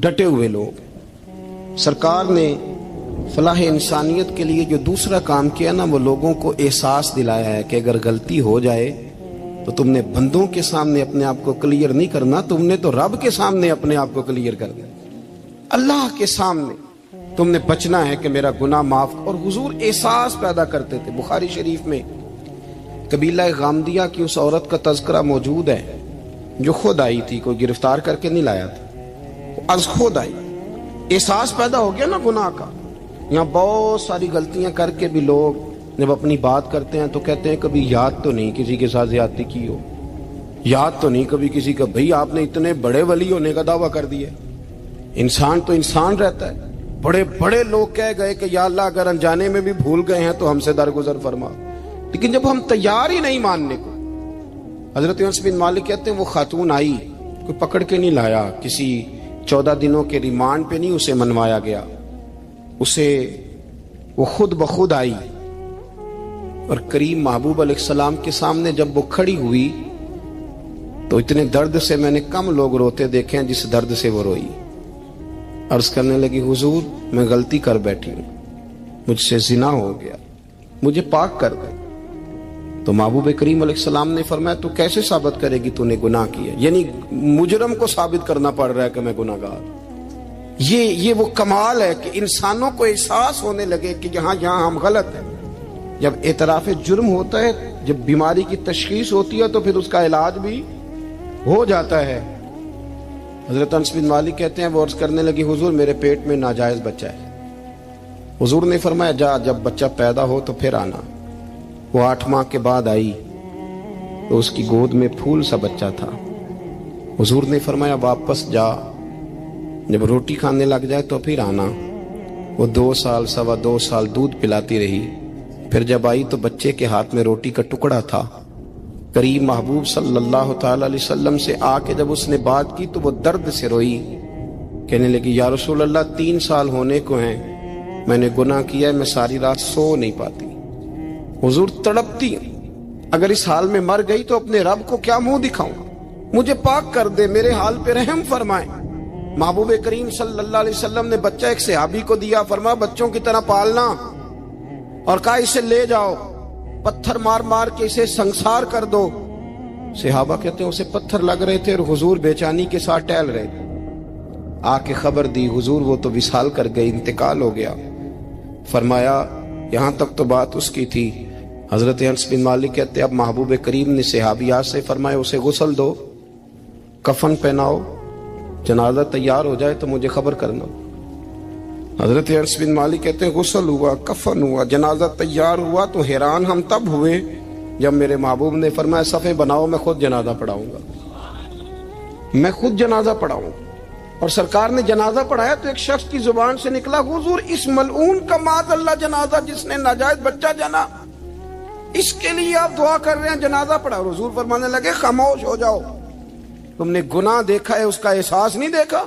ڈٹے ہوئے لوگ. سرکار نے فلاح انسانیت کے لیے جو دوسرا کام کیا نا، وہ لوگوں کو احساس دلایا ہے کہ اگر غلطی ہو جائے تو تم نے بندوں کے سامنے اپنے آپ کو کلیئر نہیں کرنا، تم نے تو رب کے سامنے اپنے آپ کو کلیئر کرنا، اللہ کے سامنے تم نے بچنا ہے کہ میرا گناہ معاف. اور حضور احساس پیدا کرتے تھے. بخاری شریف میں قبیلہ غامدیہ کی اس عورت کا تذکرہ موجود ہے جو خود آئی تھی، کوئی گرفتار کر کے نہیں لایا تھا، وہ از خود آئی. احساس پیدا ہو گیا نا گناہ کا. یہاں بہت ساری غلطیاں کر کے بھی لوگ جب اپنی بات کرتے ہیں تو کہتے ہیں کبھی یاد تو نہیں کسی کے ساتھ زیادتی کی ہو، یاد تو نہیں کبھی کسی کا. بھئی آپ نے اتنے بڑے ولی ہونے کا دعویٰ کر دیا. انسان تو انسان رہتا ہے. بڑے بڑے لوگ کہہ گئے کہ یا اللہ اگر انجانے میں بھی بھول گئے ہیں تو ہم سے درگزر فرما. لیکن جب ہم تیار ہی نہیں ماننے کو. حضرت انس بن مالک کہتے ہیں وہ خاتون آئی، کوئی پکڑ کے نہیں لایا، کسی 14 دنوں کے ریمانڈ پہ نہیں اسے منوایا گیا، اسے وہ خود بخود آئی. اور کریم محبوب علیہ السلام کے سامنے جب وہ کھڑی ہوئی تو اتنے درد سے میں نے کم لوگ روتے دیکھے ہیں جس درد سے وہ روئی. عرض کرنے لگی حضور میں غلطی کر بیٹھی ہوں، مجھ سے زنا ہو گیا، مجھے پاک کر دے. تو محبوب کریم علیہ السلام نے فرمایا تو کیسے ثابت کرے گی تو نے گناہ کیا؟ یعنی مجرم کو ثابت کرنا پڑ رہا ہے کہ میں گناہ گار. یہ وہ کمال ہے کہ انسانوں کو احساس ہونے لگے کہ یہاں ہم غلط ہیں. جب اعتراف جرم ہوتا ہے، جب بیماری کی تشخیص ہوتی ہے تو پھر اس کا علاج بھی ہو جاتا ہے. حضرت انس بن مالک کہتے ہیں وہ عرض کرنے لگی حضور میرے پیٹ میں ناجائز بچہ ہے. حضور نے فرمایا جا جب بچہ پیدا ہو تو پھر آنا. وہ 8 ماہ کے بعد آئی تو اس کی گود میں پھول سا بچہ تھا. حضور نے فرمایا واپس جا، جب روٹی کھانے لگ جائے تو پھر آنا. وہ 2 سال 2.25 سال دودھ پلاتی رہی. پھر جب آئی تو بچے کے ہاتھ میں روٹی کا ٹکڑا تھا. کریم محبوب صلی اللہ تعالی علیہ وسلم سے آ کے جب اس نے بات کی تو وہ درد سے روئی، کہنے لگی یا رسول اللہ 3 سال ہونے کو ہیں، میں نے گناہ کیا ہے، میں ساری رات سو نہیں پاتی. حضور تڑپتی اگر اس حال میں مر گئی تو اپنے رب کو کیا منہ دکھاؤں، مجھے پاک کر دے، میرے حال پہ رحم فرمائے. محبوب کریم صلی اللہ علیہ وسلم نے بچہ ایک صحابی کو دیا، فرمایا بچوں کی طرح پالنا، اور کہا اسے لے جاؤ، پتھر مار مار کے اسے سنسار کر دو. صحابہ کہتے ہیں اسے پتھر لگ رہے تھے اور حضور بے چینی کے ساتھ ٹہل رہے تھے. آ کے خبر دی حضور وہ تو وصال کر گئی، انتقال ہو گیا. فرمایا یہاں تک تو بات اس کی تھی. حضرت انس بن مالک کہتے اب محبوب کریم نے صحابیات سے فرمایا اسے غسل دو، کفن پہناؤ، جنازہ تیار ہو جائے تو مجھے خبر کرنا. حضرت انس بن مالک کہتے ہیں غسل ہوا، کفن ہوا، جنازہ تیار ہوا تو حیران ہم تب ہوئے جب میرے محبوب نے فرمایا صفے بناؤ میں خود جنازہ پڑھاؤں گا، میں خود جنازہ پڑھاؤں. اور سرکار نے جنازہ پڑھایا تو ایک شخص کی زبان سے نکلا حضور اس ملعون کا معاذ اللہ جنازہ جس نے ناجائز بچہ جنا، اس کے لیے آپ دعا کر رہے ہیں، جنازہ پڑھا. حضور فرمانے لگے خاموش ہو جاؤ، تم نے گناہ دیکھا ہے اس کا احساس نہیں دیکھا،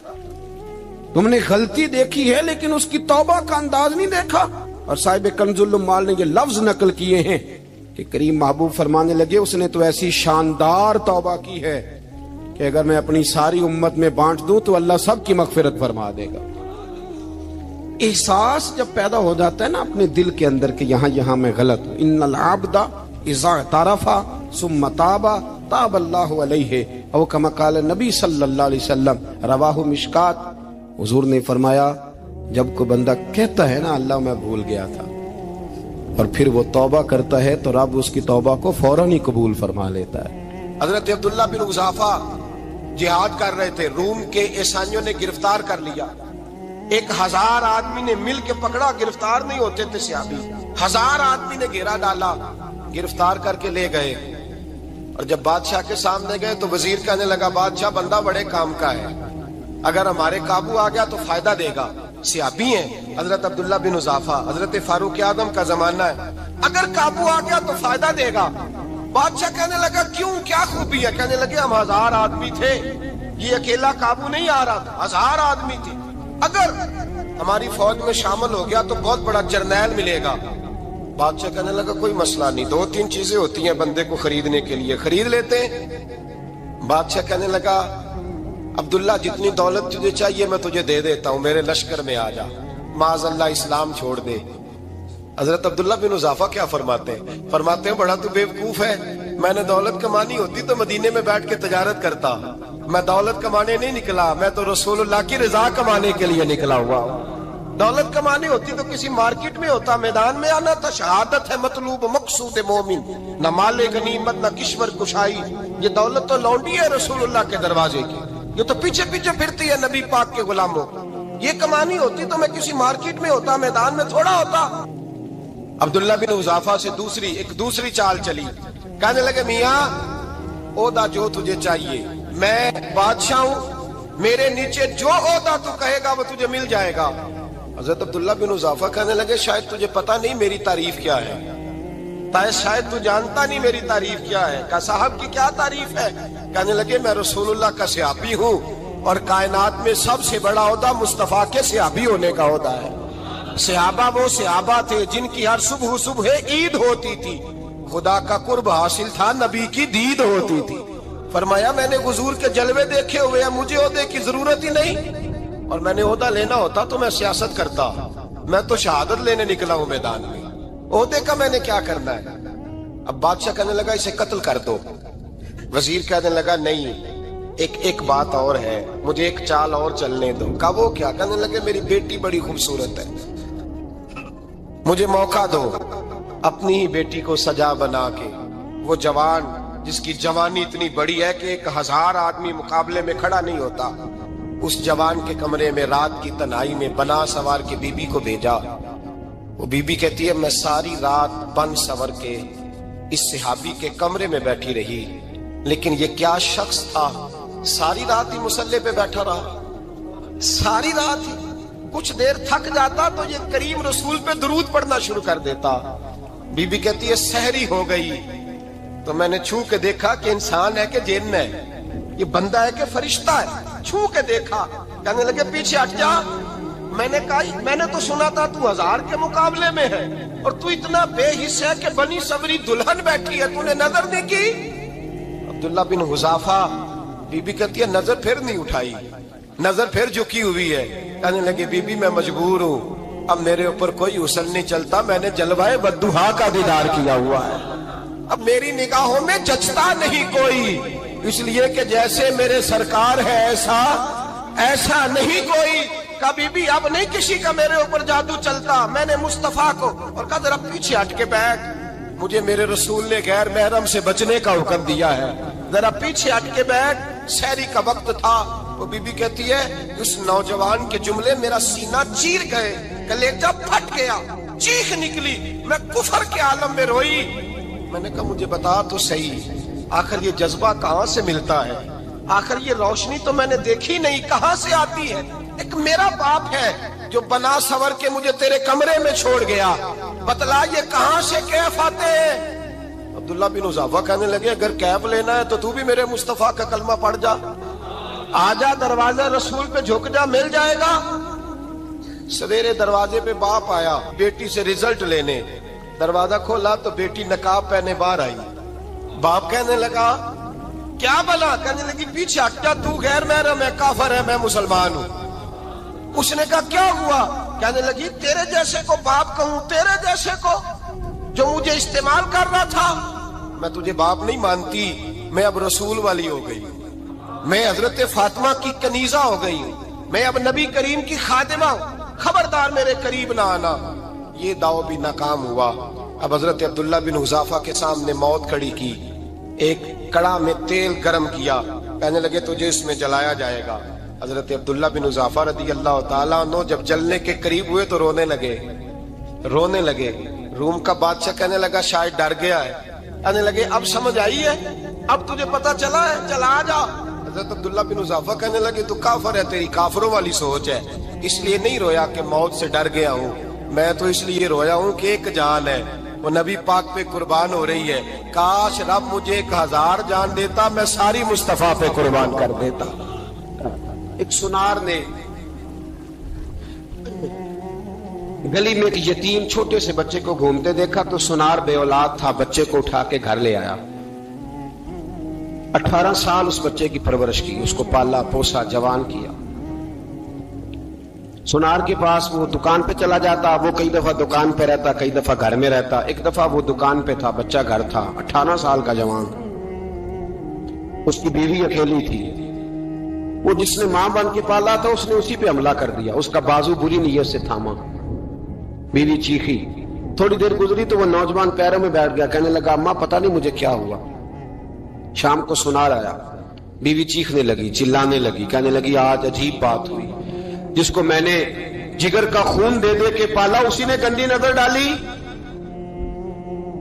تم نے غلطی دیکھی ہے لیکن اس کی توبہ کا انداز نہیں دیکھا. اور صاحب کنز العمال نے یہ لفظ نقل کیے ہیں کہ کریم محبوب فرمانے لگے اس نے تو ایسی شاندار توبہ کی ہے کہ اگر میں اپنی ساری امت میں بانٹ دوں تو اللہ سب کی مغفرت فرما دے گا. احساس جب پیدا ہو جاتا ہے نا اپنے دل کے اندر کہ یہاں میں غلط ہوں. ان العبد اذا اعترف ثم تاب تاب اللہ علیہ او کما قال نبی صلی اللہ علیہ وسلم رواہ مشکات. حضور نے فرمایا جب کوئی بندہ کہتا ہے نا اللہ میں بھول گیا تھا اور پھر وہ توبہ کرتا ہے تو رب اس کی توبہ کو فوراً ہی قبول فرما لیتا ہے. حضرت عبداللہ بن حذافہ جہاد کر رہے تھے، روم کے عیسائیوں نے گرفتار کر لیا. 1000 آدمی نے مل کے پکڑا، گرفتار نہیں ہوتے تھے صحابی. 1000 آدمی نے گھیرا ڈالا، گرفتار کر کے لے گئے. اور جب بادشاہ کے سامنے گئے تو وزیر کہنے لگا بادشاہ بندہ بڑے کام کا ہے، اگر ہمارے قابو آ گیا تو فائدہ دے گا. صحابی ہیں حضرت عبداللہ بن حذافہ، حضرت فاروق اعظم کا زمانہ ہے، اگر قابو آ گیا تو فائدہ دے گا. بادشاہ کہنے لگا کیوں، کیا خوبی ہے؟ کہنے لگے ہم 1000 آدمی تھے، یہ اکیلا قابو نہیں آ رہا تھا، 1000 آدمی تھے، اگر ہماری فوج میں شامل ہو گیا تو بہت بڑا جرنیل ملے گا. بادشاہ کہنے لگا کوئی مسئلہ نہیں، 2-3 چیزیں ہوتی ہیں بندے کو خریدنے کے لیے، خرید لیتے ہیں. بادشاہ کہنے لگا عبداللہ جتنی دولت تجھے چاہیے میں تجھے دے دیتا ہوں، میرے لشکر میں آ جا، معاذ اللہ اسلام چھوڑ دے۔ حضرت عبداللہ بن حذافہ کیا فرماتے ہیں؟ فرماتے ہیں بڑا تو بیوقوف ہے، میں نے دولت کمانی ہوتی تو مدینے میں بیٹھ کے تجارت کرتا، میں دولت کمانے نہیں نکلا، میں تو رسول اللہ کی رضا کمانے کے لیے نکلا ہوا ہوں۔ دولت کمانی ہوتی تو کسی مارکیٹ میں ہوتا، میدان میں آنا تھا۔ شہادت ہے مطلوب مقصود مومن، نہ مال غنیمت نہ کشور کشائی۔ یہ دولت تو لونڈی ہے رسول اللہ کے دروازے کی، یہ تو پیچھے پیچھے پھرتی ہے نبی پاک کے غلاموں۔ یہ کمانی ہوتی تو میں کسی مارکیٹ میں ہوتا، میدان میں تھوڑا ہوتا۔ عبداللہ بن حذافہ سے دوسری چال چلی، کہنے لگے میاں عہدہ جو تجھے چاہیے، میں بادشاہ ہوں، میرے نیچے جو عہدہ تو کہے گا وہ تجھے مل جائے گا۔ حضرت عبداللہ بن حذافہ کہنے لگے شاید تجھے پتا نہیں میری تعریف کیا ہے، شاید تو جانتا نہیں میری تعریف کیا ہے۔ کہا صاحب کی کیا تعریف ہے؟ کہنے لگے میں رسول اللہ کا صحابی ہوں، اور کائنات میں سب سے بڑا عہدہ مصطفیٰ کے صحابی ہونے کا عہدہ ہے۔ صحابہ وہ صحابہ تھے جن کی ہر صبح عید ہوتی تھی، خدا کا قرب حاصل تھا، نبی کی دید ہوتی تھی۔ فرمایا میں نے حضور کے جلوے دیکھے ہوئے ہیں، مجھے عہدے کی ضرورت ہی نہیں، اور میں نے عہدہ لینا ہوتا تو میں سیاست کرتا، میں تو شہادت لینے نکلا ہوں میدان میں، عہدے کا میں نے کیا کرنا ہے۔ اب بادشاہ کہنے لگا اسے قتل کر دو۔ وزیر کہنے لگا نہیں، ایک بات اور ہے، مجھے ایک چال اور چلنے دو۔ کہا وہ کیا؟ کہنے لگے میری بیٹی بڑی خوبصورت ہے، مجھے موقع دو اپنی ہی بیٹی کو سجا بنا کے، وہ جوان جس کی جوانی اتنی بڑی ہے کہ 1000 آدمی مقابلے میں کھڑا نہیں ہوتا، اس جوان کے کمرے میں رات کی تنہائی میں بنا سوار کے بی بی کو بھیجا۔ وہ بی بی کہتی ہے میں ساری رات بن سور کے اس صحابی کے کمرے میں بیٹھی رہی، لیکن یہ کیا شخص تھا، ساری رات ہی مسلح پہ بیٹھا رہا، ساری رات ہی، کچھ دیر تھک جاتا تو یہ کریم رسول پہ درود پڑھنا شروع کر دیتا۔ بی بی کہتی ہے سحری ہو گئی تو میں نے چھو کے دیکھا کہ انسان ہے کہ جن ہے، یہ بندہ ہے کہ فرشتہ ہے، چھو کے دیکھا۔ کہنے لگے پیچھے ہٹ جا۔ میں نے کہا میں نے تو سنا تھا تو 1000 کے مقابلے میں ہے، اور تو اتنا بے حس ہے کہ بنی صبری دلہن بیٹھی ہے، تو نے نظر نہیں کی؟ عبداللہ بن حذافہ، بی بی کہتی ہے نظر پھر نہیں اٹھائی، نظر پھر جھکی ہوئی ہے۔ کہنے لگے بی بی میں مجبور ہوں، اب میرے اوپر کوئی حسن نہیں چلتا، میں نے جلوائے بدوہا کا دیدار کیا ہوا ہے، اب میری نگاہوں میں جچتا نہیں کوئی، اس لیے کہ جیسے میرے سرکار ہے ایسا نہیں کوئی۔ کبھی بھی اب نہیں کسی کا میرے اوپر جادو چلتا، میں نے مصطفیٰ کو، اور کہا ذرا پیچھے ہٹ کے بیٹھ، مجھے میرے رسول نے غیر محرم سے بچنے کا حکم دیا ہے، ذرا پیچھے ہٹ کے بیٹھ۔ سحری کا وقت تھا، وہ بی بی کہتی ہے اس نوجوان کے جملے میرا سینہ چیر گئے، کلیجہ پھٹ گیا، چیخ نکلی، میں کفر کے عالم میں روئی۔ میں نے کہا مجھے بتا تو صحیح، آخر یہ جذبہ کہاں سے ملتا ہے، آخر یہ روشنی تو میں نے دیکھی نہیں، کہاں سے آتی ہے؟ ایک میرا باپ ہے جو بنا سور کے مجھے تیرے کمرے میں چھوڑ گیا، بتلا یہ کہاں سے کیف آتے ہیں؟ عبداللہ بن حذافہ کہنے لگے اگر کیف لینا ہے تو تو بھی میرے مصطفیٰ کا کلمہ پڑھ جا، آجا دروازے رسول پہ جھک جا، مل جائے گا۔ سویرے دروازے پہ باپ آیا بیٹی سے رزلٹ لینے، دروازہ کھولا تو بیٹی نقاب پہنے باہر آئی۔ باپ کہنے لگا کیا بلا؟ کہنے لگی پیچھے ہٹ جا، تو غیر محرم ہے، کافر ہے، میں مسلمان ہوں۔ اس نے کہا کیا ہوا؟ کہنے لگی تیرے جیسے کو باپ کہوں، تیرے جیسے کو جو مجھے استعمال کر رہا تھا، میں تجھے باپ نہیں مانتی، میں اب رسول والی ہو گئی، میں حضرت فاطمہ کی کنیزہ ہو گئی ہوں، میں اب نبی کریم کی خادمہ ہوں، خبردار میرے قریب نہ آنا۔ یہ داؤ بھی ناکام ہوا۔ اب حضرت عبداللہ بن حذافہ کے سامنے موت کھڑی کی، ایک کڑا میں تیل گرم کیا، کہنے لگے تجھے اس میں جلایا جائے گا۔ حضرت عبداللہ بن حذافہ رضی اللہ تعالیٰ عنہ جب جلنے کے قریب ہوئے تو رونے لگے۔ روم کا بادشاہ کہنے لگا شاید ڈر گیا ہے، کہنے لگے اب سمجھ آئی ہے، اب تجھے پتا چلا ہے، چلا آ جا۔ حضرت عبداللہ بن حذافہ کہنے لگے تو کافر ہے، تیری کافروں والی سوچ ہے، اس لیے نہیں رویا کہ موت سے ڈر گیا ہوں، میں تو اس لیے رویا ہوں کہ ایک جان ہے، وہ نبی پاک پہ قربان ہو رہی ہے، کاش رب مجھے 1000 جان دیتا، میں ساری مصطفیٰ پہ قربان کر دیتا۔ ایک سنار نے گلی میں ایک یتیم چھوٹے سے بچے کو گھومتے دیکھا تو سنار بے اولاد تھا، بچے کو اٹھا کے گھر لے آیا، 18 سال اس بچے کی پرورش کی، اس کو پالا پوسا جوان کیا۔ سونار کے پاس وہ دکان پہ چلا جاتا، وہ کئی دفعہ دکان پہ رہتا، کئی دفعہ گھر میں رہتا۔ ایک دفعہ وہ دکان پہ تھا، بچہ گھر تھا، 18 سال کا جوان، اس کی بیوی اکیلی تھی۔ وہ جس نے ماں بن کے پالا تھا اس نے اسی پہ حملہ کر دیا، اس کا بازو بری نیت سے تھاما، بیوی چیخی۔ تھوڑی دیر گزری تو وہ نوجوان پیروں میں بیٹھ گیا، کہنے لگا اماں پتہ نہیں مجھے کیا ہوا۔ شام کو سونار آیا، بیوی چیخنے لگی، چلانے لگی، کہنے لگی آج عجیب بات ہوئی، جس کو میں نے جگر کا خون دے دے کے پالا اسی نے گندی نظر ڈالی۔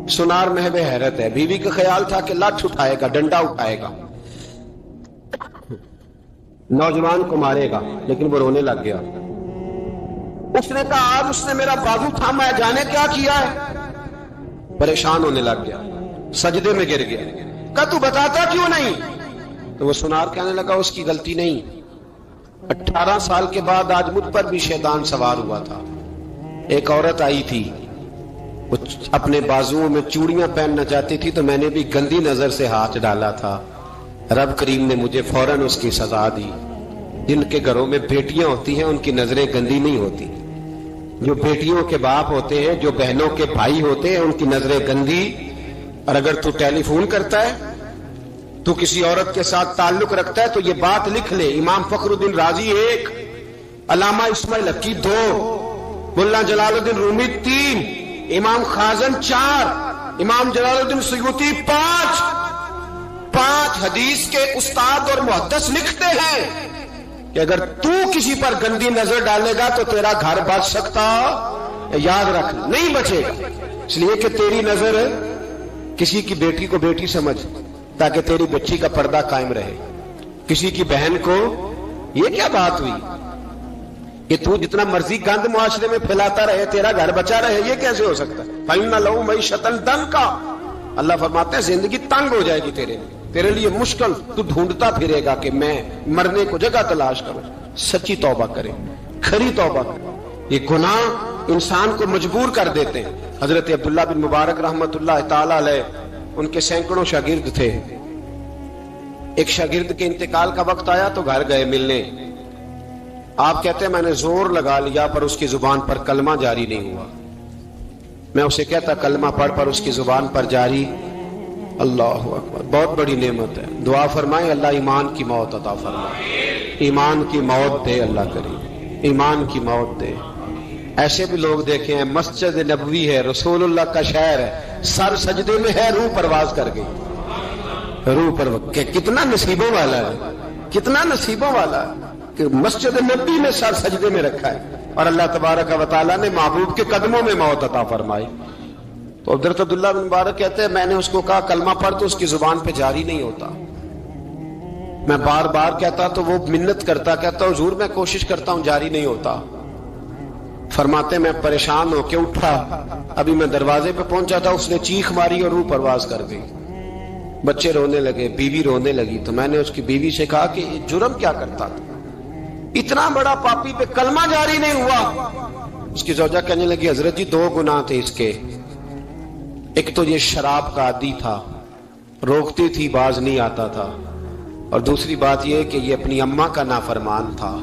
سونار محو حیرت ہے، بیوی کا خیال تھا کہ لاٹھ اٹھائے گا، ڈنڈا اٹھائے گا، نوجوان کو مارے گا، لیکن وہ رونے لگ گیا۔ اس نے کہا آج اس نے میرا بازو تھاما ہے، جانے کیا کیا ہے۔ پریشان ہونے لگ گیا، سجدے میں گر گیا، کہا تو بتاتا کیوں نہیں؟ تو وہ سونار کہنے لگا اس کی غلطی نہیں، 18 سال کے بعد آج مجھ پر بھی شیطان سوار ہوا تھا۔ ایک عورت آئی تھی، وہ اپنے بازوؤں میں چوڑیاں پہننا چاہتی تھی تو میں نے بھی گندی نظر سے ہاتھ ڈالا تھا، رب کریم نے مجھے فوراً اس کی سزا دی۔ جن کے گھروں میں بیٹیاں ہوتی ہیں ان کی نظریں گندی نہیں ہوتی، جو بیٹیوں کے باپ ہوتے ہیں، جو بہنوں کے بھائی ہوتے ہیں، ان کی نظریں گندی۔ اور اگر تو ٹیلی فون کرتا ہے، تو کسی عورت کے ساتھ تعلق رکھتا ہے تو یہ بات لکھ لے، امام فخر الدین رازی 1، علامہ اسماعیل حقی 2، ملا جلال الدین رومی 3، امام خازن 4، امام جلال الدین سیوطی 5 حدیث کے استاد اور محدث لکھتے ہیں کہ اگر تو کسی پر گندی نظر ڈالے گا تو تیرا گھر بچ سکتا، یاد رکھ نہیں بچے گا، اس لیے کہ تیری نظر کسی کی بیٹی کو بیٹی سمجھ تاکہ تیری بچی کا پردہ قائم رہے، کسی کی بہن کو۔ یہ کیا بات ہوئی کہ تو جتنا مرضی گند معاشرے میں پھیلاتا رہے تیرا گھر بچا رہے؟ یہ کیسے ہو سکتا ہے؟ فَإِنَّ لَهُ مَعِيشَةً ضَنْكَ، اللہ فرماتے ہیں زندگی تنگ ہو جائے گی تیرے لیے مشکل، تو ڈھونڈتا پھرے گا کہ میں مرنے کو جگہ تلاش کروں۔ سچی توبہ کرے، کھری توبہ کرے۔ یہ گناہ انسان کو مجبور کر دیتے ہیں۔ حضرت عبداللہ بن مبارک رحمت اللہ تعالی علیہ، ان کے سینکڑوں شاگرد تھے، ایک شاگرد کے انتقال کا وقت آیا تو گھر گئے ملنے۔ آپ کہتے ہیں میں نے زور لگا لیا پر اس کی زبان پر کلمہ جاری نہیں ہوا۔ میں اسے کہتا کلمہ پڑھ پر اس کی زبان پر جاری۔ اللہ اکبر، بہت بڑی نعمت ہے، دعا فرمائیں اللہ ایمان کی موت عطا فرمائے، ایمان کی موت دے اللہ کریم، ایمان کی موت دے۔ ایسے بھی لوگ دیکھے ہیں، مسجد نبوی ہے، رسول اللہ کا شہر ہے، سر سجدے میں ہے، روح پرواز کر گئی، روح پر کتنا نصیبوں والا ہے، کتنا نصیبوں والا ہے کہ مسجد نبی میں سر سجدے میں رکھا ہے اور اللہ تبارک و تعالیٰ نے محبوب کے قدموں میں موت عطا فرمائی۔ تو حضرت عبداللہ بن مبارک کہتے ہیں میں نے اس کو کہا کلمہ پڑھ تو اس کی زبان پہ جاری نہیں ہوتا۔ میں بار بار کہتا تو وہ منت کرتا، کہتا حضور میں کوشش کرتا ہوں جاری نہیں ہوتا۔ فرماتے میں پریشان ہو کے اٹھا، ابھی میں دروازے پہ پہنچا تھا اس نے چیخ ماری اور روح پرواز کر گئی۔ بچے رونے لگے، بیوی رونے لگی، تو میں نے اس کی بیوی سے کہا کہ جرم کیا کرتا تھا، اتنا بڑا پاپی پہ کلمہ جاری نہیں ہوا۔ اس کی زوجہ کہنے لگی حضرت جی 2 گناہ تھے اس کے، ایک تو یہ شراب کا عادی تھا، روکتی تھی باز نہیں آتا تھا، اور دوسری بات یہ کہ یہ اپنی اماں کا نافرمان تھا،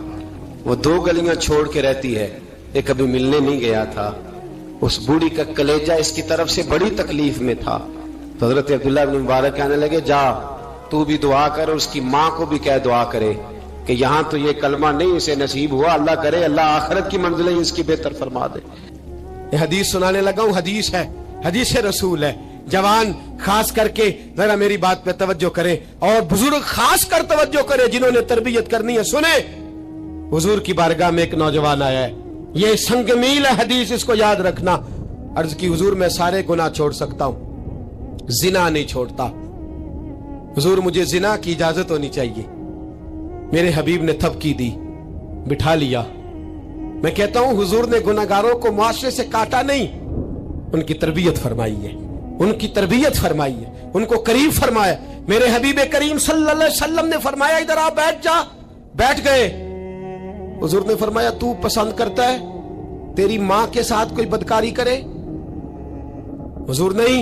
وہ 2 گلیاں چھوڑ کے رہتی ہے، یہ کبھی ملنے نہیں گیا تھا، اس بوڑھی کا کلیجہ اس کی طرف سے بڑی تکلیف میں تھا۔ تو حضرت عبداللہ بن مبارک کہنے لگے جا تو بھی دعا کر اور اس کی ماں کو بھی کہہ دعا کرے کہ یہاں تو یہ کلمہ نہیں اسے نصیب ہوا، اللہ کرے اللہ آخرت کی منزلیں اس کی بہتر فرما دے۔ یہ حدیث سنانے لگا ہوں، حدیث ہے، حدیث رسول ہے۔ جوان خاص کر کے ذرا میری بات پہ توجہ کریں اور بزرگ خاص کر توجہ کریں جنہوں نے تربیت کرنی ہے۔ سنیں، حضور کی بارگاہ میں ایک نوجوان آیا ہے، یہ سنگ میل ہے حدیث، اس کو یاد رکھنا۔ عرض کی حضور میں سارے گناہ چھوڑ سکتا ہوں، زنا نہیں چھوڑتا، حضور مجھے زنا کی اجازت ہونی چاہیے۔ میرے حبیب نے تھپکی دی، بٹھا لیا۔ میں کہتا ہوں حضور نے گناہگاروں کو معاشرے سے کاٹا نہیں، ان کی تربیت فرمائی ہے، ان کی تربیت فرمائی ہے، ان کو قریب فرمایا۔ میرے حبیب کریم صلی اللہ علیہ وسلم نے فرمایا ادھر آ بیٹھ جا، بیٹھ گئے۔ حضور نے فرمایا تو پسند کرتا ہے تیری ماں کے ساتھ کوئی بدکاری کرے؟ حضور نہیں۔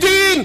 3,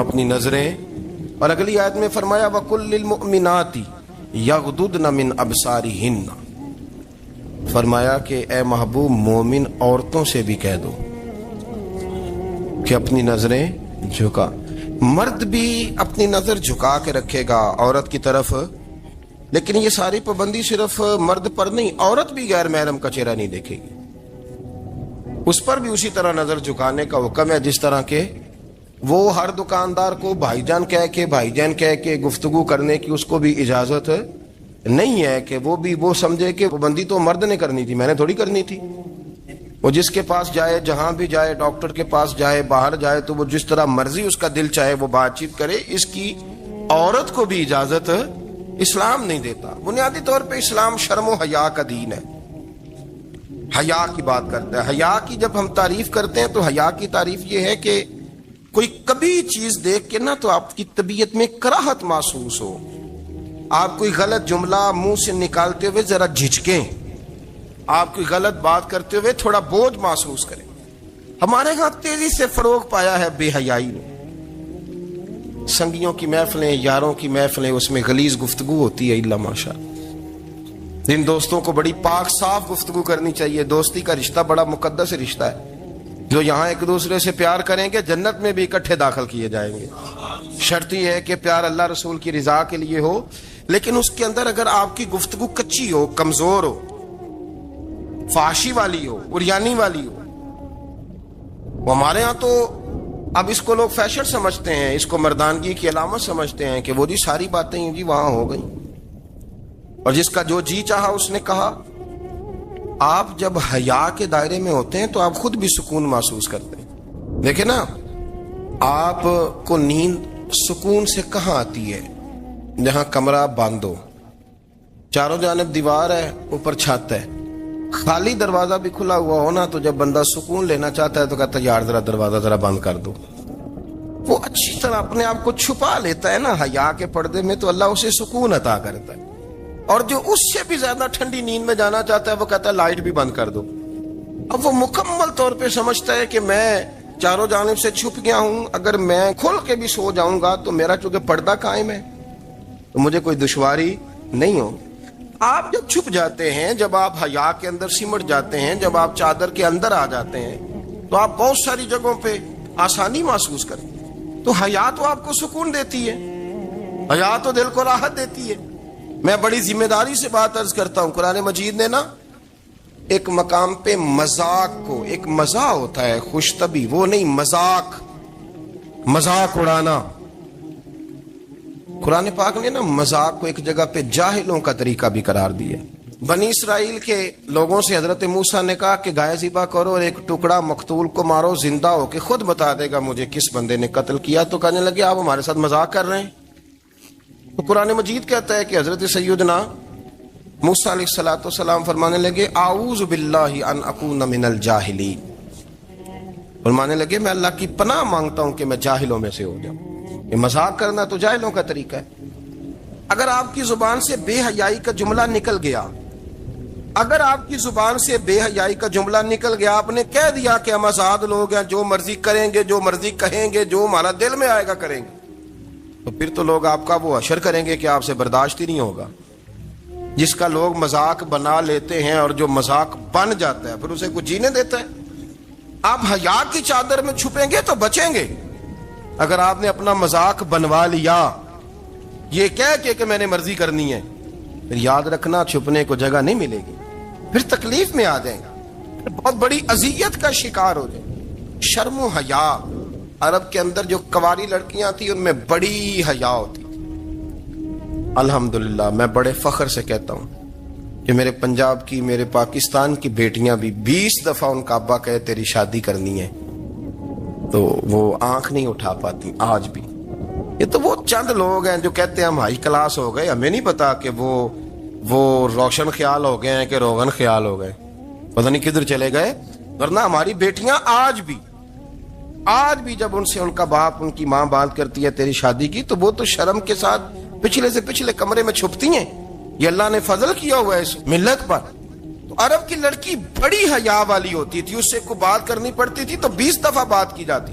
اپنی نظریں. اور اگلی آیت میں فرمایا وَقُلْ لِلْمُؤْمِنَاتِ يَغْضُضْنَ مِنْ أَبْصَارِهِنَّ. فرمایا کہ اے محبوب مومن عورتوں سے بھی کہہ دو کہ اپنی نظریں جھکا. مرد بھی اپنی نظر جھکا کے رکھے گا عورت کی طرف، لیکن یہ ساری پابندی صرف مرد پر نہیں، عورت بھی غیر محرم کا چہرہ نہیں دیکھے گی، اس پر بھی اسی طرح نظر جھکانے کا حکم ہے جس طرح کہ وہ ہر دکاندار کو بھائی جان کہہ کے گفتگو کرنے کی اس کو بھی اجازت نہیں ہے کہ وہ بھی وہ سمجھے کہ پابندی تو مرد نے کرنی تھی، میں نے تھوڑی کرنی تھی. وہ جس کے پاس جائے، جہاں بھی جائے، ڈاکٹر کے پاس جائے، باہر جائے، تو وہ جس طرح مرضی اس کا دل چاہے وہ بات چیت کرے. اس کی عورت کو بھی اجازت اسلام نہیں دیتا. بنیادی طور پہ اسلام شرم و حیا کا دین ہے، حیا کی بات کرتا ہے. حیا کی جب ہم تعریف کرتے ہیں تو حیا کی تعریف یہ ہے کہ کوئی کبھی چیز دیکھ کے نا تو آپ کی طبیعت میں کراہت محسوس ہو، آپ کوئی غلط جملہ منہ سے نکالتے ہوئے ذرا جھجکیں، آپ کوئی غلط بات کرتے ہوئے تھوڑا بوجھ محسوس کریں. ہمارے ہاں تیزی سے فروغ پایا ہے بے حیائی نے. سنگیوں کی محفلیں، یاروں کی محفلیں، اس میں غلیظ گفتگو ہوتی ہے الا ماشاء. جن دوستوں کو بڑی پاک صاف گفتگو کرنی چاہیے. دوستی کا رشتہ بڑا مقدس رشتہ ہے. جو یہاں ایک دوسرے سے پیار کریں گے جنت میں بھی اکٹھے داخل کیے جائیں گے. شرط یہ ہے کہ پیار اللہ رسول کی رضا کے لیے ہو، لیکن اس کے اندر اگر آپ کی گفتگو کچی ہو، کمزور ہو، فحاشی والی ہو، عریانی والی ہو. وہ ہمارے ہاں تو اب اس کو لوگ فیشن سمجھتے ہیں، اس کو مردانگی کی علامت سمجھتے ہیں کہ وہ جی ساری باتیں جی وہاں ہو گئیں اور جس کا جو جی چاہا اس نے کہا. آپ جب حیا کے دائرے میں ہوتے ہیں تو آپ خود بھی سکون محسوس کرتے ہیں. دیکھیں نا، آپ کو نیند سکون سے کہاں آتی ہے؟ جہاں کمرہ بند ہو، چاروں جانب دیوار ہے، اوپر چھت ہے، خالی دروازہ بھی کھلا ہوا ہونا تو جب بندہ سکون لینا چاہتا ہے تو کہتا ہے یار ذرا دروازہ ذرا بند کر دو. وہ اچھی طرح اپنے آپ کو چھپا لیتا ہے نا حیا کے پردے میں، تو اللہ اسے سکون عطا کرتا ہے. اور جو اس سے بھی زیادہ ٹھنڈی نیند میں جانا چاہتا ہے وہ کہتا ہے لائٹ بھی بند کر دو. اب وہ مکمل طور پہ سمجھتا ہے کہ میں چاروں جانب سے چھپ گیا ہوں، اگر میں کھل کے بھی سو جاؤں گا تو میرا چونکہ پردہ قائم ہے تو مجھے کوئی دشواری نہیں ہو. آپ جب چھپ جاتے ہیں، جب آپ حیا کے اندر سمٹ جاتے ہیں، جب آپ چادر کے اندر آ جاتے ہیں تو آپ بہت ساری جگہوں پہ آسانی محسوس کرتے ہیں. تو حیا تو آپ کو سکون دیتی ہے، حیا تو دل کو راحت دیتی ہے. میں بڑی ذمہ داری سے بات عرض کرتا ہوں، قرآن مجید نے نا ایک مقام پہ مذاق کو، ایک مزاح ہوتا ہے خوش طبی، وہ نہیں مذاق اڑانا. قرآن پاک نے نا مذاق کو ایک جگہ پہ جاہلوں کا طریقہ بھی قرار دیا. بنی اسرائیل کے لوگوں سے حضرت موسیٰ نے کہا کہ گائے ذبح کرو اور ایک ٹکڑا مقتول کو مارو، زندہ ہو کے خود بتا دے گا مجھے کس بندے نے قتل کیا. تو کہنے لگے آپ ہمارے ساتھ مذاق کر رہے ہیں. تو قرآن مجید کہتا ہے کہ حضرت سیدنا موسیٰ علیہ السلام فرمانے لگے اعوذ باللہ ان اکون من الجاہلین. فرمانے لگے میں اللہ کی پناہ مانگتا ہوں کہ میں جاہلوں میں سے ہو جاؤں. یہ مذاق کرنا تو جاہلوں کا طریقہ ہے. اگر آپ کی زبان سے بے حیائی کا جملہ نکل گیا، اگر آپ کی زبان سے بے حیائی کا جملہ نکل گیا، آپ نے کہہ دیا کہ ہم آزاد لوگ ہیں، جو مرضی کریں گے، جو مرضی کہیں گے، جو ہمارا دل میں آئے گا کریں گے، تو پھر تو لوگ آپ کا وہ حشر کریں گے کہ آپ سے برداشت ہی نہیں ہوگا. جس کا لوگ مذاق بنا لیتے ہیں اور جو مذاق بن جاتا ہے پھر اسے کچھ جینے دیتا ہے. آپ حیا کی چادر میں چھپیں گے تو بچیں گے. اگر آپ نے اپنا مذاق بنوا لیا یہ کہہ کے کہ میں نے مرضی کرنی ہے، پھر یاد رکھنا چھپنے کو جگہ نہیں ملے گی، پھر تکلیف میں آ جائیں گے، پھر بہت بڑی اذیت کا شکار ہو جائیں. شرم و حیا، عرب کے اندر جو کنواری لڑکیاں تھیں ان میں بڑی حیا ہوتی. الحمدللہ میں بڑے فخر سے کہتا ہوں کہ میرے پنجاب کی، میرے پاکستان کی بیٹیاں بھی 20 دفعہ ان کا ابا کہے تیری شادی کرنی ہے تو وہ آنکھ نہیں اٹھا پاتی آج بھی. یہ تو وہ چند لوگ ہیں جو کہتے ہیں ہم ہائی کلاس ہو گئے، ہمیں نہیں پتا کہ وہ روشن خیال ہو گئے ہیں کہ روغن خیال ہو گئے، پتہ نہیں کدھر چلے گئے. ورنہ ہماری بیٹیاں آج بھی جب ان سے ان کا باپ، ان کی ماں بات کرتی ہے تیری شادی کی تو وہ تو شرم کے ساتھ پچھلے سے پچھلے کمرے میں چھپتی ہیں. یہ اللہ نے فضل کیا ہوا ہے اس ملت پر. تو عرب کی لڑکی بڑی حیا والی ہوتی تھی، اس سے کوئی بات کرنی پڑتی تھی تو 20 دفعہ بات کی جاتی.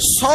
100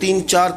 3-4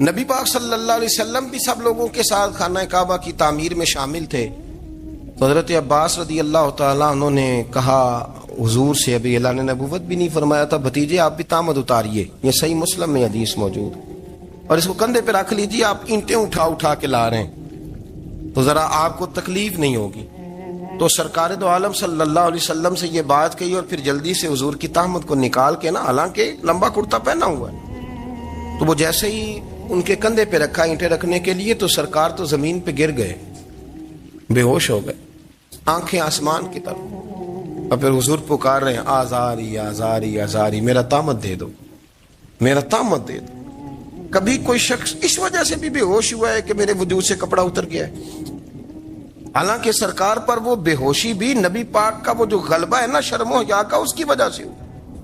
نبی پاک صلی اللہ علیہ وسلم بھی سب لوگوں کے ساتھ خانہ کعبہ کی تعمیر میں شامل تھے. تو حضرت عباس رضی اللہ تعالیٰ عنہ نے کہا حضور سے، ابھی اعلان نبوت بھی نہیں فرمایا تھا، بھتیجے آپ بھی تامد اتاریے، یہ صحیح مسلم میں حدیث موجود، اور اس کو کندھے پہ رکھ لیجیے، آپ اینٹیں اٹھا اٹھا کے لا رہے ہیں تو ذرا آپ کو تکلیف نہیں ہوگی. تو سرکار دو عالم صلی اللہ علیہ وسلم سے یہ بات کہی، اور پھر جلدی سے حضور کی تہمت کو نکال کے نا، حالانکہ لمبا کرتا پہنا ہوا ہے، تو وہ جیسے ہی ان کے کندھے پہ رکھا اینٹیں رکھنے کے لیے، تو سرکار تو زمین پہ گر گئے، بے ہوش ہو گئے، آنکھیں آسمان کی طرف، اور پھر حضور پکار رہے ہیں آزاری آزاری آزاری، میرا تامت دے دو، میرا تامت دے دو. کبھی کوئی شخص اس وجہ سے بھی بے ہوش ہوا ہے کہ میرے وجود سے کپڑا اتر گیا ہے؟ حالانکہ سرکار پر وہ بے ہوشی بھی نبی پاک کا وہ جو غلبہ ہے نا شرم و حیا کا، اس کی وجہ سے ہو،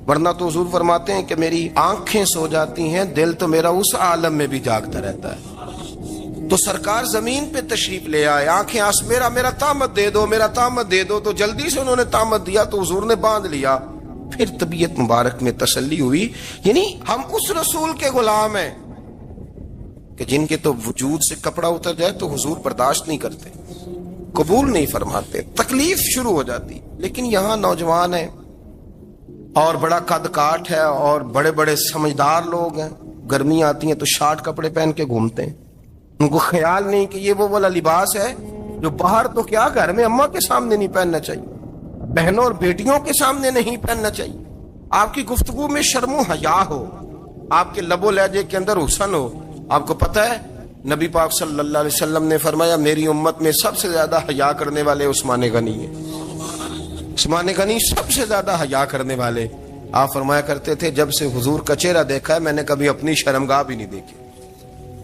ورنہ تو حضور فرماتے ہیں کہ میری آنکھیں سو جاتی ہیں، دل تو میرا اس عالم میں بھی جاگتا رہتا ہے. تو سرکار زمین پہ تشریف لے آئے، آنکھیں میرا تامت دے دو، میرا تامت دے دو. تو جلدی سے انہوں نے تامت دیا تو حضور نے باندھ لیا. پھر طبیعت مبارک میں تسلی ہوئی. یعنی ہم اس رسول کے غلام ہیں کہ جن کے تو وجود سے کپڑا اتر جائے تو حضور برداشت نہیں کرتے، قبول نہیں فرماتے، تکلیف شروع ہو جاتی. لیکن یہاں نوجوان ہیں اور بڑا قد کاٹ ہے اور بڑے بڑے سمجھدار لوگ ہیں، گرمی آتی ہیں تو شارٹ کپڑے پہن کے گھومتے ہیں. ان کو خیال نہیں کہ یہ وہ والا لباس ہے جو باہر تو کیا گھر میں اماں کے سامنے نہیں پہننا چاہیے، بہنوں اور بیٹیوں کے سامنے نہیں پہننا چاہیے. آپ کی گفتگو میں شرم و حیا ہو، آپ کے لب و لہجے کے اندر حسن ہو. آپ کو پتہ ہے نبی پاک صلی اللہ علیہ وسلم نے فرمایا میری امت میں سب سے زیادہ حیا کرنے والے عثمان غنی ہیں. عثمان غنی سب سے زیادہ حیا کرنے والے. آپ فرمایا کرتے تھے جب سے حضور کا چہرہ دیکھا ہے میں نے کبھی اپنی شرمگاہ بھی نہیں دیکھی،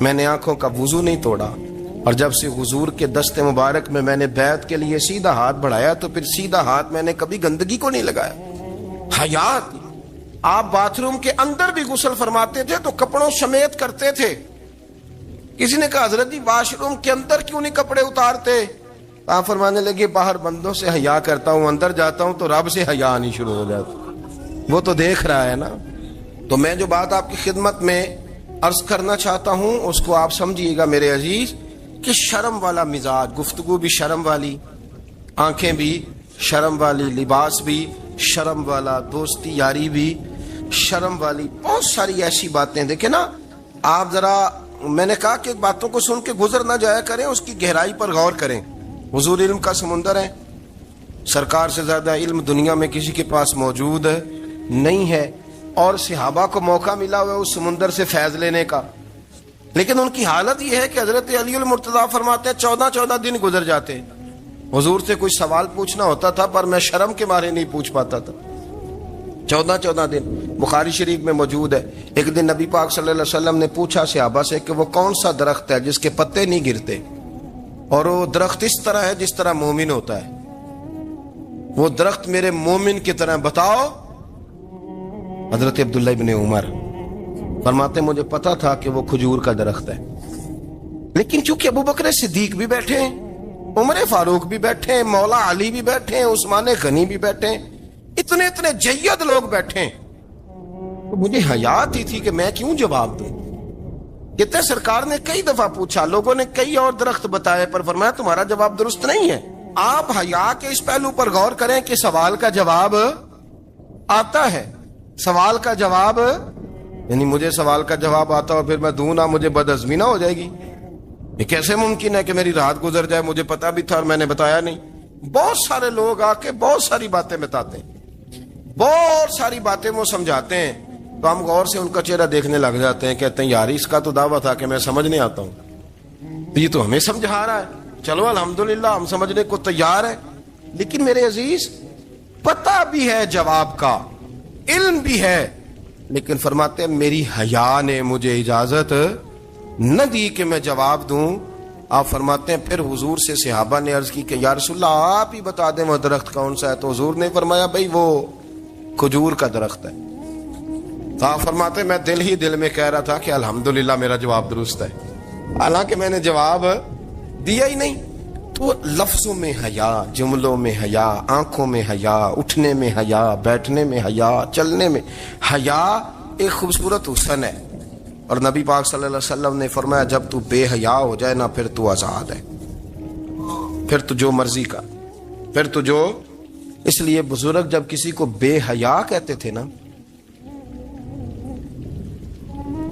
میں نے آنکھوں کا وضو نہیں توڑا، اور جب سے حضور کے دست مبارک میں میں نے بیعت کے لیے سیدھا ہاتھ بڑھایا تو پھر سیدھا ہاتھ میں نے کبھی گندگی کو نہیں لگایا. حیات. آپ باتھ روم کے اندر بھی غسل فرماتے تھے تو کپڑوں سمیت کرتے تھے. کسی نے کہا حضرت جی واش روم کے اندر کیوں نہیں کپڑے اتارتے؟ آپ فرمانے لگے باہر بندوں سے حیا کرتا ہوں، اندر جاتا ہوں تو رب سے حیا آنی شروع ہو جاتی، وہ تو دیکھ رہا ہے نا. تو میں جو بات آپ کی خدمت میں عرض کرنا چاہتا ہوں اس کو آپ سمجھیے گا میرے عزیز، کہ شرم والا مزاج، گفتگو بھی شرم والی، آنکھیں بھی شرم والی، لباس بھی شرم والا، دوستی یاری بھی شرم والی، بہت ساری ایسی باتیں. دیکھیں نا آپ ذرا، میں نے کہا کہ باتوں کو سن کے گزر نہ جایا کریں، اس کی گہرائی پر غور کریں. حضور علم کا سمندر ہے، سرکار سے زیادہ علم دنیا میں کسی کے پاس موجود نہیں ہے، اور صحابہ کو موقع ملا ہوا ہے اس سمندر سے فیض لینے کا. لیکن ان کی حالت یہ ہے کہ حضرت علی المرتضیٰ فرماتے ہیں 14 دن گزر جاتے. حضور سے کوئی سوال پوچھنا ہوتا تھا پر میں شرم کے مارے نہیں پوچھ پاتا تھا. 14 دن بخاری شریف میں موجود ہے. ایک دن نبی پاک صلی اللہ علیہ وسلم نے پوچھا صحابہ سے کہ وہ کون سا درخت ہے جس کے پتے نہیں گرتے، اور وہ درخت اس طرح ہے جس طرح مومن ہوتا ہے، وہ درخت میرے مومن کی طرح بتاؤ. حضرت عبداللہ ابن عمر فرماتے مجھے پتا تھا کہ وہ کھجور کا درخت ہے، لیکن چونکہ ابو بکر صدیق بھی بیٹھے ہیں، عمر فاروق بھی بیٹھے ہیں، مولا علی بھی بیٹھے ہیں، عثمان غنی بھی بیٹھے ہیں، اتنے جید لوگ بیٹھے ہیں، تو مجھے حیا آتی تھی کہ میں کیوں جواب دوں. کہتے سرکار نے کئی دفعہ پوچھا، لوگوں نے کئی اور درخت بتائے، پر فرمایا تمہارا جواب درست نہیں ہے. آپ حیا کے اس پہلو پر غور کریں کہ سوال کا جواب آتا ہے، سوال کا جواب، یعنی مجھے سوال کا جواب آتا اور پھر میں دوں نہ، مجھے بدعزمی نہ ہو جائے گی. یہ کیسے ممکن ہے کہ میری رات گزر جائے مجھے پتا بھی تھا اور میں نے بتایا نہیں. بہت سارے لوگ آ کے بہت ساری باتیں بتاتے ہیں، بہت ساری باتیں وہ سمجھاتے ہیں، تو ہم غور سے ان کا چہرہ دیکھنے لگ جاتے ہیں، کہتے ہیں یار اس کا تو دعویٰ تھا کہ میں سمجھنے آتا ہوں، یہ تو ہمیں سمجھا رہا ہے، چلو الحمدللہ ہم سمجھنے کو تیار ہیں. لیکن میرے عزیز پتہ بھی ہے جواب کا، علم بھی ہے، لیکن فرماتے ہیں میری حیا نے مجھے اجازت نہ دی کہ میں جواب دوں. آپ فرماتے ہیں پھر حضور سے صحابہ نے عرض کی کہ یا رسول اللہ آپ ہی بتا دیں وہ درخت کون سا ہے. تو حضور نے فرمایا بھئی وہ کھجور کا درخت ہے. تو آپ فرماتے ہیں میں دل میں کہہ رہا تھا کہ الحمدللہ میرا جواب درست ہے، حالانکہ میں نے جواب دیا ہی نہیں. تو لفظوں میں حیا، جملوں میں حیا، آنکھوں میں حیا، اٹھنے میں حیا، بیٹھنے میں حیا، چلنے میں حیا ایک خوبصورت حسن ہے. اور نبی پاک صلی اللہ علیہ وسلم نے فرمایا جب تو بے حیا ہو جائے نا پھر تو آزاد ہے، پھر تو جو مرضی کا، پھر تو جو. اس لیے بزرگ جب کسی کو بے حیا کہتے تھے نا،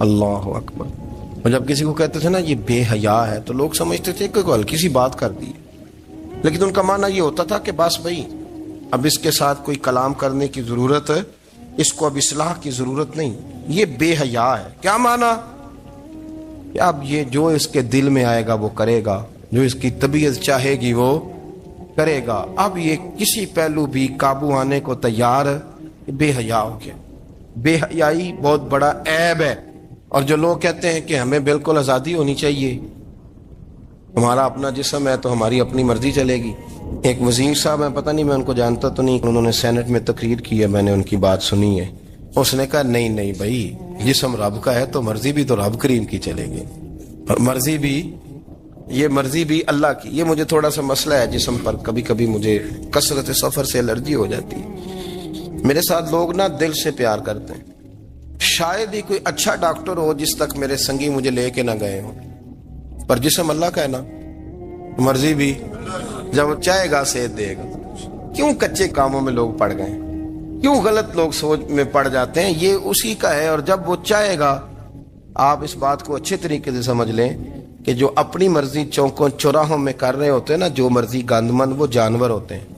اللہ اکبر، اور جب کسی کو کہتے تھے نا یہ بے حیا ہے تو لوگ سمجھتے تھے کہ کوئی ہلکی سی بات کر دی، لیکن ان کا معنی یہ ہوتا تھا کہ بس بھائی اب اس کے ساتھ کوئی کلام کرنے کی ضرورت ہے، اس کو اب اصلاح کی ضرورت نہیں، یہ بے حیا ہے. کیا معنی؟ کہ اب یہ جو اس کے دل میں آئے گا وہ کرے گا، جو اس کی طبیعت چاہے گی وہ کرے گا، اب یہ کسی پہلو بھی قابو آنے کو تیار ہے، بے حیا ہو گیا. بے حیائی بہت بڑا عیب ہے. اور جو لوگ کہتے ہیں کہ ہمیں بالکل آزادی ہونی چاہیے، ہمارا اپنا جسم ہے تو ہماری اپنی مرضی چلے گی. ایک وزیر صاحب ہیں، پتہ نہیں میں ان کو جانتا تو نہیں، انہوں نے سینٹ میں تقریر کی ہے، میں نے ان کی بات سنی ہے. اس نے کہا نہیں بھائی، جسم رب کا ہے تو مرضی بھی تو رب کریم کی چلے گی، اور مرضی بھی اللہ کی. یہ مجھے تھوڑا سا مسئلہ ہے جسم پر، کبھی کبھی مجھے کثرت سفر سے الرجی ہو جاتی ہے. میرے ساتھ لوگ نا دل سے پیار کرتے ہیں، شاید ہی کوئی اچھا ڈاکٹر ہو جس تک میرے سنگی مجھے لے کے نہ گئے ہوں، پر جسم اللہ کا ہے نا، مرضی بھی جب چاہے گا صحت دے گا. کیوں کچے کاموں میں لوگ پڑ گئے، کیوں غلط لوگ سوچ میں پڑ جاتے ہیں؟ یہ اسی کا ہے. اور جب وہ چاہے گا، آپ اس بات کو اچھے طریقے سے سمجھ لیں کہ جو اپنی مرضی چوکوں چوراہوں میں کر رہے ہوتے ہیں نا، جو مرضی گندمند، وہ جانور ہوتے ہیں.